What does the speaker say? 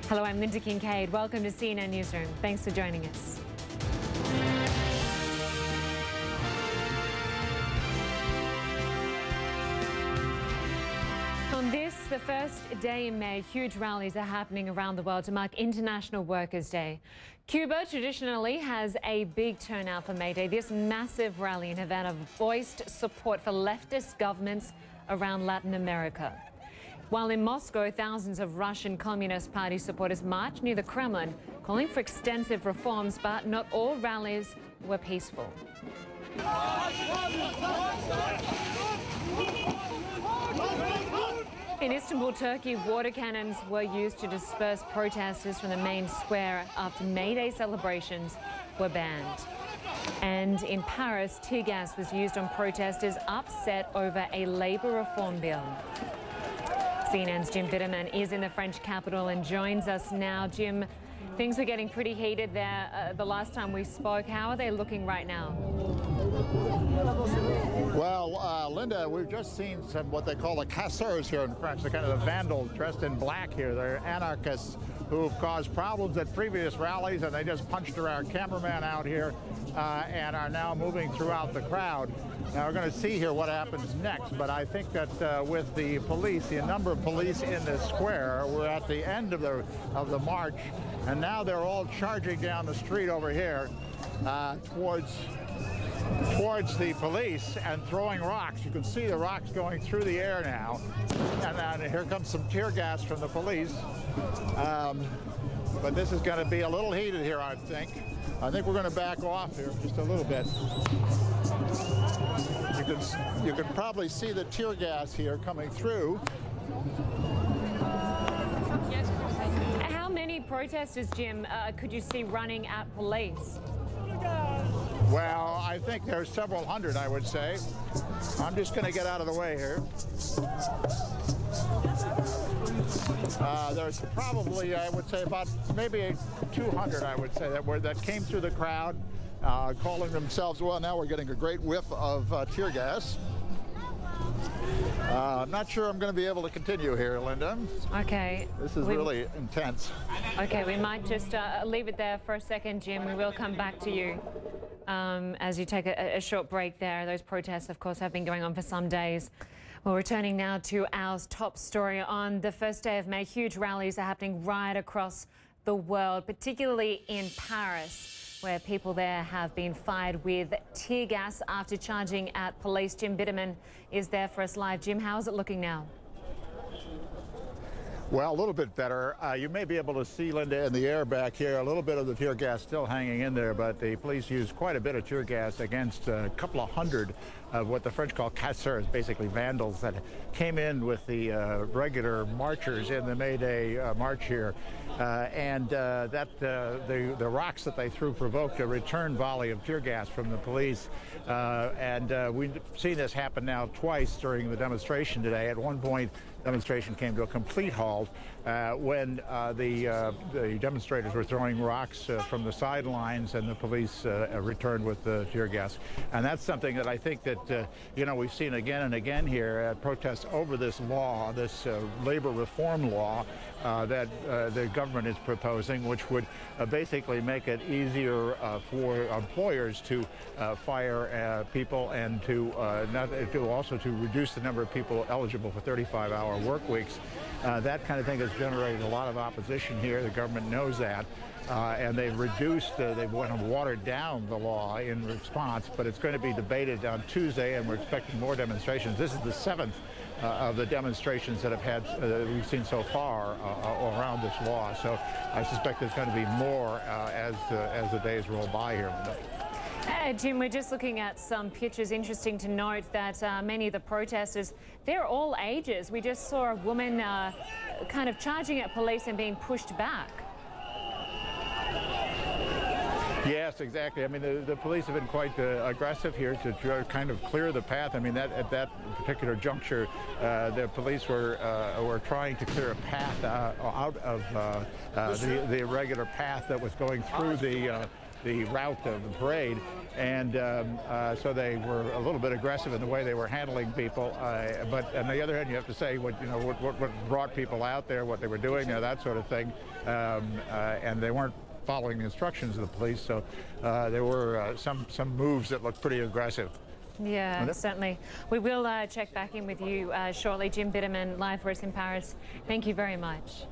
Hello, I'm Linda Kincaid. Welcome to CNN Newsroom. Thanks for joining us. On this, the first day in May, huge rallies are happening around the world to mark International Workers' Day. Cuba traditionally has a big turnout for May Day. This massive rally in Havana voiced support for leftist governments around Latin America. While in Moscow, thousands of Russian Communist Party supporters marched near the Kremlin, calling for extensive reforms, but not all rallies were peaceful. In Istanbul, Turkey, water cannons were used to disperse protesters from the main square after May Day celebrations were banned. And in Paris, tear gas was used on protesters upset over a labour reform bill. CNN's Jim Bitterman is in the French capital and joins us now. Jim, things were getting pretty heated there the last time we spoke. How are they looking right now? Well, Linda, we've just seen some what they call the casseurs here in French, the kind of the vandals dressed in black here. They're anarchists who've caused problems at previous rallies, and they just punched our cameraman out here and are now moving throughout the crowd. Now, we're going to see here what happens next, but I think that with the police, the number of police in this square, we're at the end of the march, and now they're all charging down the street over here towards the police and throwing rocks. You can see the rocks going through the air now. And then here comes some tear gas from the police. But this is going to be a little heated here, I think. I think we're going to back off here just a little bit. You can probably see the tear gas here coming through. How many protesters, Jim, could you see running at police? Well, I think there's several hundred, I would say. I'm just going to get out of the way here. There's probably, I would say, about maybe 200, I would say, that came through the crowd, calling themselves, well, now we're getting a great whiff of tear gas. I'm not sure I'm going to be able to continue here, Linda. Okay. This is really intense. Okay, we might just leave it there for a second, Jim. We will come back to you as you take a short break there. Those protests, of course, have been going on for some days. Well, returning now to our top story. On the first day of May, huge rallies are happening right across the world, particularly in Paris, where people there have been fired with tear gas after charging at police. Jim Bitterman is there for us live. Jim, how is it looking now? Well, a little bit better. You may be able to see, Linda, in the air back here, a little bit of the tear gas still hanging in there, but the police used quite a bit of tear gas against a couple of hundred of what the French call casseurs, basically vandals that came in with the regular marchers in the May Day march here. The rocks that they threw provoked a return volley of tear gas from the police. We've seen this happen now twice during the demonstration today. At one point, the demonstration came to a complete halt when the demonstrators were throwing rocks from the sidelines, and the police returned with the tear gas. And that's something that I think that, we've seen again and again here at protests over this law, this labor reform law that the government is proposing, which would basically make it easier for employers to fire people and to also to reduce the number of people eligible for 35-hour work weeks. That kind of thing has generated a lot of opposition here. The government knows that. And they've reduced, they've watered down the law in response, but it's going to be debated on Tuesday, and we're expecting more demonstrations. This is the 7th of the demonstrations that we've seen so far around this law. So I suspect there's going to be more as the days roll by here. Jim, we're just looking at some pictures. Interesting to note that many of the protesters, they're all ages. We just saw a woman kind of charging at police and being pushed back. Yes, exactly. I mean, the police have been quite aggressive here to kind of clear the path. I mean, at that particular juncture, the police were trying to clear a path out of the irregular path that was going through the the route of the parade. And so they were a little bit aggressive in the way they were handling people. But on the other hand, you have to say what brought people out there, what they were doing there, that sort of thing. And they weren't following the instructions of the police. So there were some moves that looked pretty aggressive. Yeah, certainly. We will check back in with you shortly. Jim Bitterman, live for us in Paris. Thank you very much.